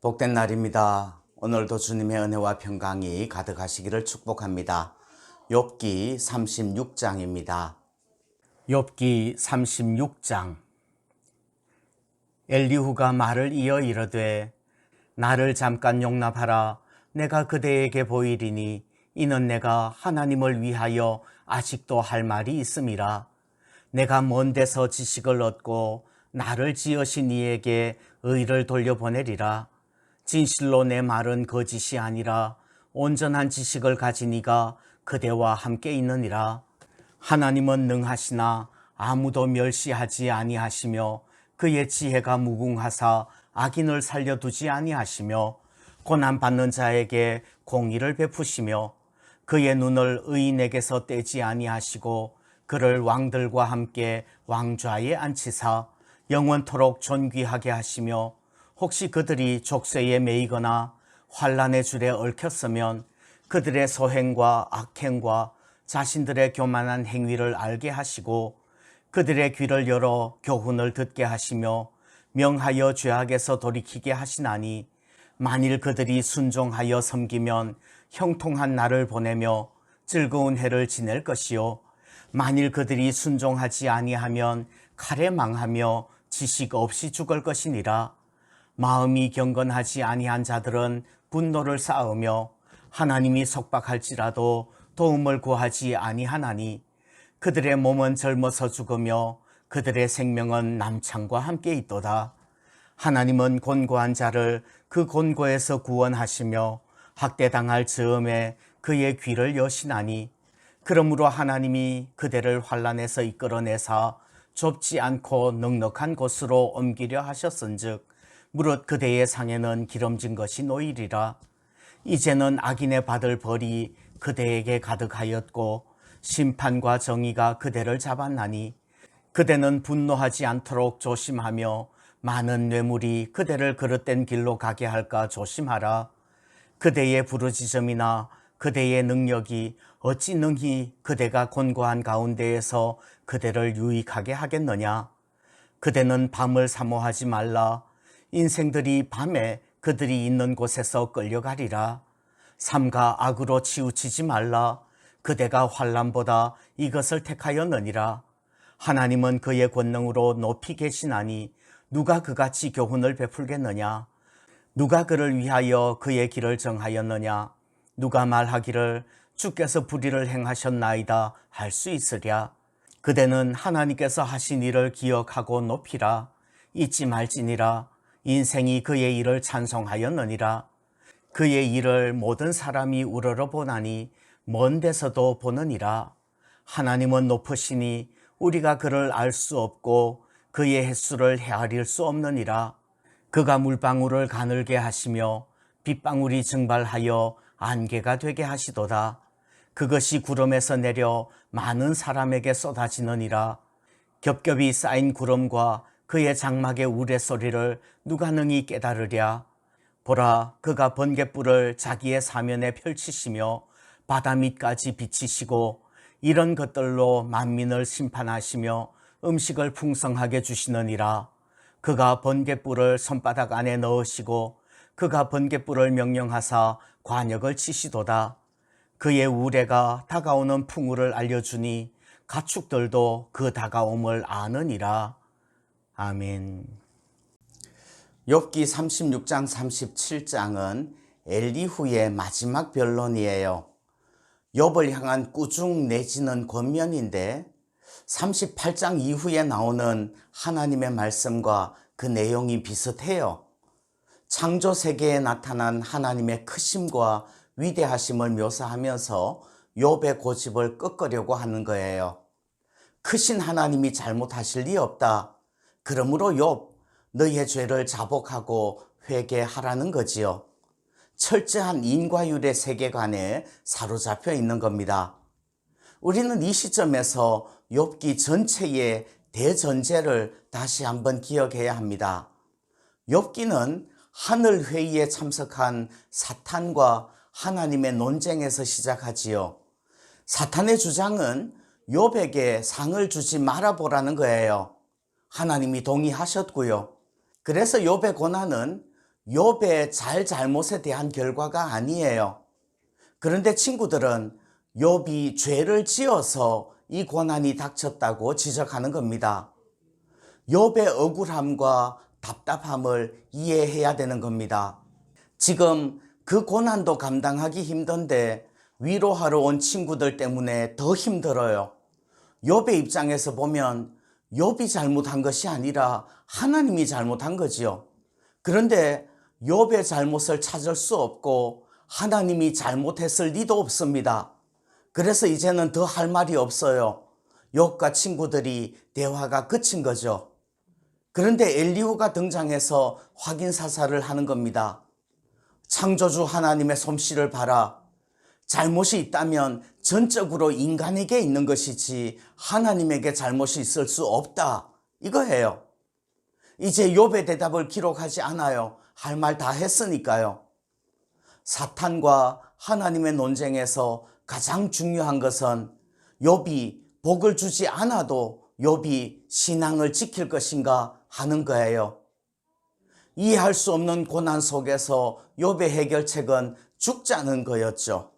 복된 날입니다. 오늘도 주님의 은혜와 평강이 가득하시기를 축복합니다. 욥기 36장입니다. 욥기 36장. 엘리후가 말을 이어 이르되 나를 잠깐 용납하라. 내가 그대에게 보이리니 이는 내가 하나님을 위하여 아직도 할 말이 있음이라. 내가 먼 데서 지식을 얻고 나를 지으신 이에게 의를 돌려보내리라. 진실로 내 말은 거짓이 아니라 온전한 지식을 가진 이가 그대와 함께 있느니라. 하나님은 능하시나 아무도 멸시하지 아니하시며 그의 지혜가 무궁하사 악인을 살려두지 아니하시며 고난받는 자에게 공의를 베푸시며 그의 눈을 의인에게서 떼지 아니하시고 그를 왕들과 함께 왕좌에 앉히사 영원토록 존귀하게 하시며 혹시 그들이 족쇄에 매이거나 환난의 줄에 얽혔으면 그들의 소행과 악행과 자신들의 교만한 행위를 알게 하시고 그들의 귀를 열어 교훈을 듣게 하시며 명하여 죄악에서 돌이키게 하시나니 만일 그들이 순종하여 섬기면 형통한 날을 보내며 즐거운 해를 지낼 것이요 만일 그들이 순종하지 아니하면 칼에 망하며 지식 없이 죽을 것이니라. 마음이 경건하지 아니한 자들은 분노를 쌓으며 하나님이 속박할지라도 도움을 구하지 아니하나니 그들의 몸은 젊어서 죽으며 그들의 생명은 남창과 함께 있도다. 하나님은 곤고한 자를 그 곤고에서 구원하시며 학대당할 즈음에 그의 귀를 여시나니 그러므로 하나님이 그대를 환난에서 이끌어내사 좁지 않고 넉넉한 곳으로 옮기려 하셨은즉 무릇 그대의 상에는 기름진 것이 놓이리라. 이제는 악인의 받을 벌이 그대에게 가득하였고 심판과 정의가 그대를 잡았나니 그대는 분노하지 않도록 조심하며 많은 뇌물이 그대를 그릇된 길로 가게 할까 조심하라. 그대의 부르짖음이나 그대의 능력이 어찌 능히 그대가 곤고한 가운데에서 그대를 유익하게 하겠느냐. 그대는 밤을 사모하지 말라. 인생들이 밤에 그들이 있는 곳에서 끌려가리라. 삼가 악으로 치우치지 말라. 그대가 환난보다 이것을 택하였느니라. 하나님은 그의 권능으로 높이 계시나니 누가 그같이 교훈을 베풀겠느냐. 누가 그를 위하여 그의 길을 정하였느냐. 누가 말하기를 주께서 불의를 행하셨나이다 할 수 있으랴. 그대는 하나님께서 하신 일을 기억하고 높이라. 잊지 말지니라. 인생이 그의 일을 찬송하였느니라. 그의 일을 모든 사람이 우러러 보나니 먼 데서도 보느니라. 하나님은 높으시니 우리가 그를 알 수 없고 그의 횟수를 헤아릴 수 없느니라. 그가 물방울을 가늘게 하시며 빗방울이 증발하여 안개가 되게 하시도다. 그것이 구름에서 내려 많은 사람에게 쏟아지느니라. 겹겹이 쌓인 구름과 그의 장막의 우레소리를 누가 능히 깨달으랴. 보라, 그가 번갯불을 자기의 사면에 펼치시며 바다 밑까지 비치시고 이런 것들로 만민을 심판하시며 음식을 풍성하게 주시느니라. 그가 번갯불을 손바닥 안에 넣으시고 그가 번갯불을 명령하사 관역을 치시도다. 그의 우레가 다가오는 풍우를 알려주니 가축들도 그 다가옴을 아느니라. 아멘. 욥기 36장 37장은 엘리후의 마지막 변론이에요. 욥을 향한 꾸중 내지는 권면인데 38장 이후에 나오는 하나님의 말씀과 그 내용이 비슷해요. 창조 세계에 나타난 하나님의 크심과 위대하심을 묘사하면서 욥의 고집을 꺾으려고 하는 거예요. 크신 하나님이 잘못하실 리 없다. 그러므로 욥, 너의 죄를 자복하고 회개하라는 거지요. 철저한 인과율의 세계관에 사로잡혀 있는 겁니다. 우리는 이 시점에서 욥기 전체의 대전제를 다시 한번 기억해야 합니다. 욥기는 하늘 회의에 참석한 사탄과 하나님의 논쟁에서 시작하지요. 사탄의 주장은 욥에게 상을 주지 말아보라는 거예요. 하나님이 동의하셨고요. 그래서 욥의 고난은 욥의 잘못에 대한 결과가 아니에요. 그런데 친구들은 욥이 죄를 지어서 이 고난이 닥쳤다고 지적하는 겁니다. 욥의 억울함과 답답함을 이해해야 되는 겁니다. 지금 그 고난도 감당하기 힘든데 위로하러 온 친구들 때문에 더 힘들어요. 욥의 입장에서 보면 욥이 잘못한 것이 아니라 하나님이 잘못한 거지요. 그런데 욥의 잘못을 찾을 수 없고 하나님이 잘못했을 리도 없습니다. 그래서 이제는 더 할 말이 없어요. 욥과 친구들이 대화가 그친 거죠. 그런데 엘리후가 등장해서 확인사살을 하는 겁니다. 창조주 하나님의 솜씨를 봐라. 잘못이 있다면 전적으로 인간에게 있는 것이지 하나님에게 잘못이 있을 수 없다. 이거예요. 이제 욥의 대답을 기록하지 않아요. 할 말 다 했으니까요. 사탄과 하나님의 논쟁에서 가장 중요한 것은 욥이 복을 주지 않아도 욥이 신앙을 지킬 것인가 하는 거예요. 이해할 수 없는 고난 속에서 욥의 해결책은 죽자는 거였죠.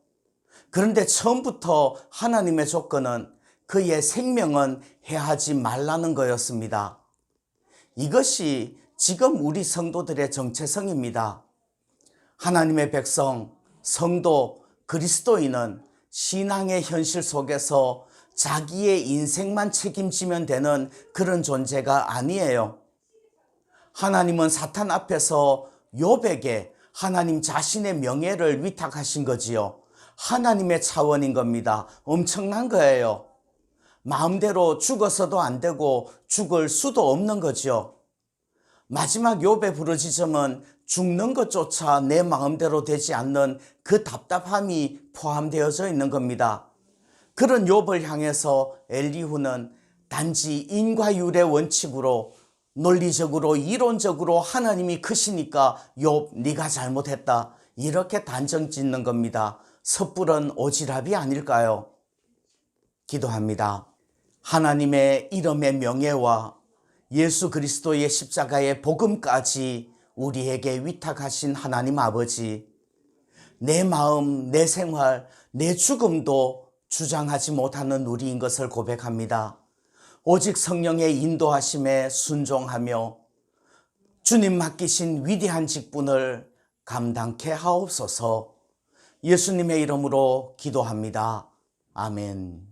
그런데 처음부터 하나님의 조건은 그의 생명은 해하지 말라는 거였습니다. 이것이 지금 우리 성도들의 정체성입니다. 하나님의 백성, 성도, 그리스도인은 신앙의 현실 속에서 자기의 인생만 책임지면 되는 그런 존재가 아니에요. 하나님은 사탄 앞에서 욥에게 하나님 자신의 명예를 위탁하신 거지요. 하나님의 차원인 겁니다. 엄청난 거예요. 마음대로 죽어서도 안 되고 죽을 수도 없는 거죠. 마지막 욥의 부르짖음은 죽는 것조차 내 마음대로 되지 않는 그 답답함이 포함되어져 있는 겁니다. 그런 욥을 향해서 엘리후는 단지 인과율의 원칙으로 논리적으로 이론적으로 하나님이 크시니까 욥 네가 잘못했다 이렇게 단정 짓는 겁니다. 섣부른 오지랖이 아닐까요? 기도합니다. 하나님의 이름의 명예와 예수 그리스도의 십자가의 복음까지 우리에게 위탁하신 하나님 아버지, 내 마음, 내 생활, 내 죽음도 주장하지 못하는 우리인 것을 고백합니다. 오직 성령의 인도하심에 순종하며 주님 맡기신 위대한 직분을 감당케 하옵소서. 예수님의 이름으로 기도합니다. 아멘.